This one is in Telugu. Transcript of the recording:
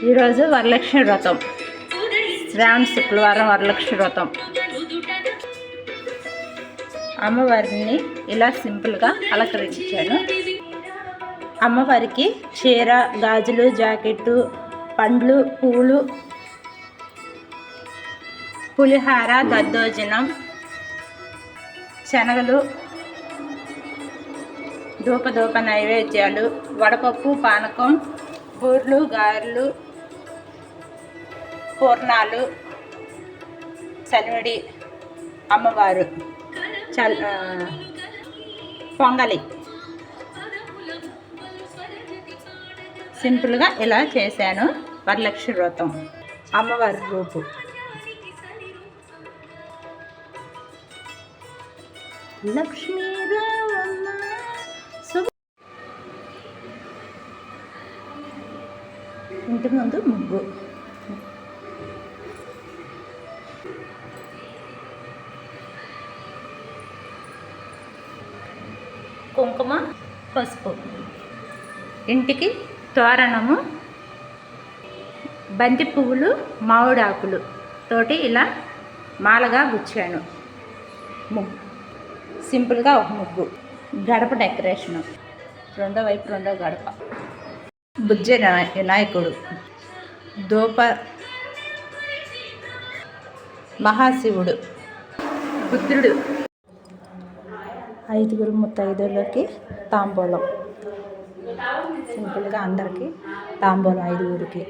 ఈరోజు వరలక్ష్మి వ్రతం, శ్రావణ శుక్రవారం వరలక్ష్మి వ్రతం. అమ్మవారిని ఇలా సింపుల్గా అలంకరించాను. అమ్మవారికి చీర, గాజులు, జాకెట్టు, పండ్లు, పూలు, పులిహార, దద్దోజనం, శనగలు, ధూప నైవేద్యాలు, వడపప్పు, పానకం, బూర్లు, గారెలు, పూర్ణాలు, చలివిడి, అమ్మవారు పొంగలి సింపుల్గా ఇలా చేశాను. వరలక్ష్మి వ్రతం అమ్మవారి రూపు. లక్ష్మీ రావమ్మ ఇంటి ముందు ముగ్గు. కుంకుమ, పసుపు, ఇంటికి తోరణము, బంతి పువ్వులు, మామిడాకులు తోటి ఇలా మాలగా గుచ్చాను. ముగ్గు సింపుల్గా ఒక ముగ్గు. గడప డెకరేషను, రెండో వైపు రెండో గడప. బుజ్జ వినాయకుడు, దూప మహాశివుడు, పుత్రుడు, 5 ముత్తైదులకి తాంబూలం. సింపుల్గా అందరికీ తాంబూలం 5.